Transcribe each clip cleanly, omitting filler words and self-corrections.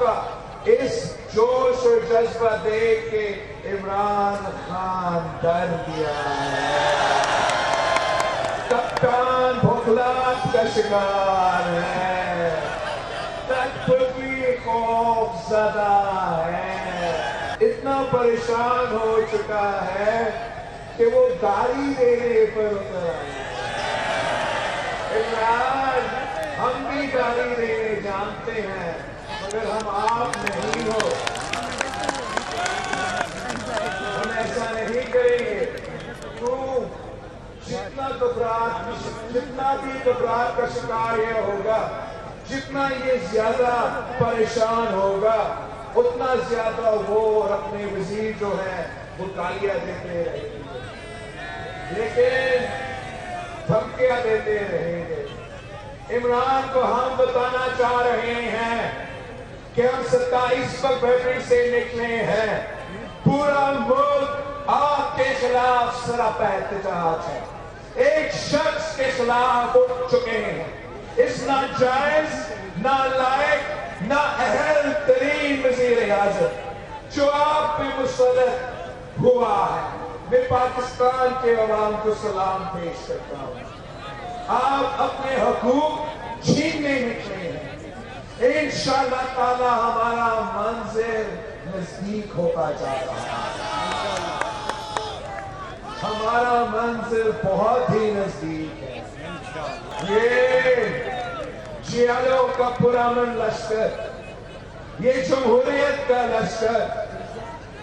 کا اس جوش و جذبہ دیکھ کے عمران خان ڈر گیا ہے، کپتان بھوکلاٹ کا شکار ہے، خوف زدہ ہے، اتنا پریشان ہو چکا ہے کہ وہ گالی دینے پر اتر آئے۔ عمران، ہم بھی گالی دینے جانتے ہیں مگر ہم آپ نہیں ہو، ہم ایسا نہیں کریں گے۔ تو جتنا بھی گھبراہٹ کا شکار یہ ہوگا، جتنا یہ زیادہ پریشان ہوگا، اتنا زیادہ وہ اور اپنے وزیر جو ہیں وہ گالیاں دیتے رہیں گے، لیکن دھمکیاں دیتے رہیں گے۔ عمران کو ہم بتانا چاہ رہے ہیں کہ ہم 27 فروری سے نکلے ہیں، پورا ملک آپ کے خلاف سراپا احتجاج ہے، ایک شخص کے خلاف اٹھ چکے ہیں، اس ناجائز، نالائق، نااہل ترین وزیر اعظم جو آپ پہ مسلط ہوا ہے۔ میں پاکستان کے عوام کو سلام پیش کرتا ہوں، آپ اپنے حقوق چھیننے نکلے ہیں، انشاءاللہ تعالی ہمارا منزل نزدیک ہوتا جا رہا ہے، ہمارا منزل بہت ہی نزدیک ہے۔ یہ جیالوں کا پرامن لشکر، یہ جمہوریت کا لشکر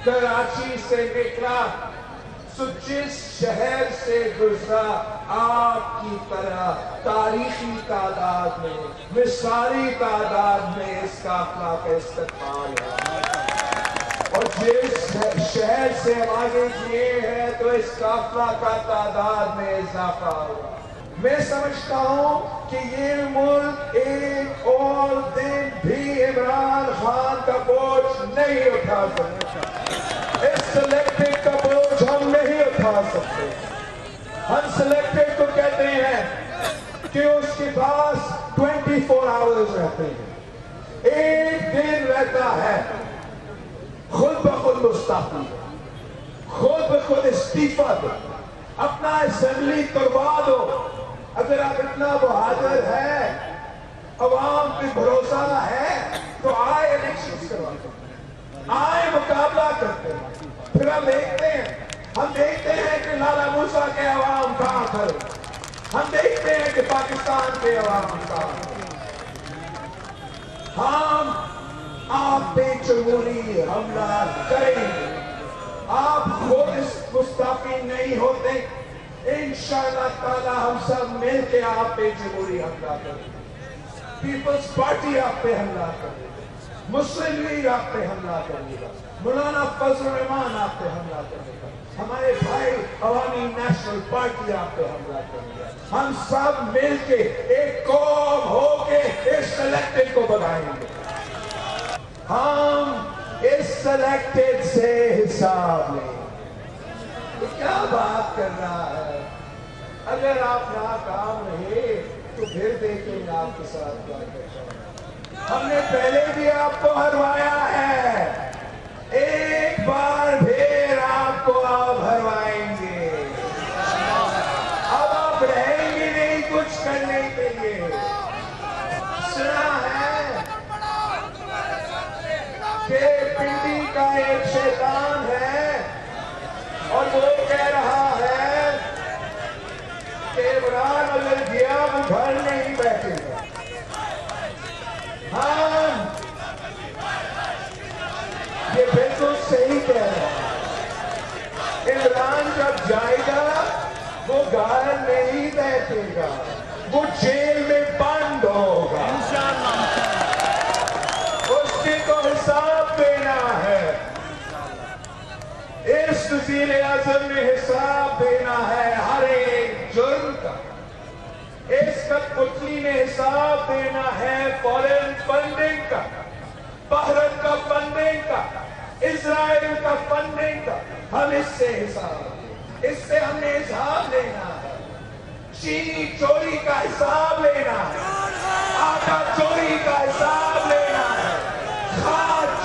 کراچی سے نکلا، سو جس شہر سے گزرا آپ کی طرح تاریخی تعداد میں، مثالی تعداد میں اس قافلہ کا استقبال ہے، اور جس شہر سے آگے کیے ہیں تو اس قافلہ کا تعداد میں اضافہ ہوا۔ میں سمجھتا ہوں کہ یہ ملک ایک اور دن بھی عمران خان کا بوجھ نہیں اٹھا سکتا، اس سلیکٹڈ کا بوجھ ہم نہیں اٹھا سکتے۔ ہم سلیکٹڈ کو کہتے ہیں کہ اس کے پاس 24 آورز رہتے ہیں، ایک دن رہتا ہے، خود بخود مستعفی، خود بخود استعفیٰ دو، اپنا اسمبلی کروا دو۔ اگر آپ اتنا بہادر ہے، عوام پہ بھروسہ ہے تو آئے الیکشن کرواتے ہیں، آئے مقابلہ کرتے ہیں، پھر ہم دیکھتے ہیں کہ لالا موسیٰ کے عوام کہاں کھڑے، ہم دیکھتے ہیں کہ پاکستان کے عوام کہاں کھڑے۔ ہم آپ پہ جمہوری حملہ کریں گے، آپ خود مستعفی نہیں ہوتے، انشاءاللہ تعالی ہم سب مل کے آپ پہ جمہوری حملہ کریں گے، پیپلز پارٹی آپ پہ حملہ کرے گا، مسلم لیگ آپ پہ حملہ کرے گا، مولانا فضل الرحمان آپ پہ حملہ کرے گا، ہمارے بھائی عوامی نیشنل پارٹی آپ پہ حملہ کرے گا۔ ہم سب مل کے ایک قوم ہو کے اس سلیکٹڈ کو بنائیں گے، ہم اس سلیکٹڈ سے حساب لیں گے۔ تو کیا بات کر رہا ہے؟ اگر آپ ناکام رہے تو پھر دیکھیں گے آپ کے ساتھ کیا کرتا ہے۔ ہم نے پہلے بھی آپ کو ہروایا ہے، ایک بار پھر آپ کو آپ ہروائیں گے، اب آپ رہیں گے نہیں کچھ کرنے کے لیے۔ سنا ہے کہ پنڈی کا ایک شیطان ہے اور وہ کہہ رہا ہے کہ عمران اگر گیا وہ گھر نہیں بیٹھے گا۔ ہاں، یہ بالکل صحیح کہہ رہا ہے، عمران جب جائے گا وہ گھر نہیں بیٹھے گا، وہ جیل میں بند ہوگا، اس کے کو حساب دینا ہے، اس وزیر اعظم نے حساب دینا ہے ہر ایک جرم کا، اس کٹپتلی نے حساب دینا ہے فارن فنڈنگ کا، بھارت کا فنڈنگ کا، اسرائیل کا فنڈنگ کا، ہم اس سے حساب دیں، اس سے ہم نے حساب لینا ہے، چینی چوری کا حساب لینا ہے، آٹا چوری کا حساب لینا ہے،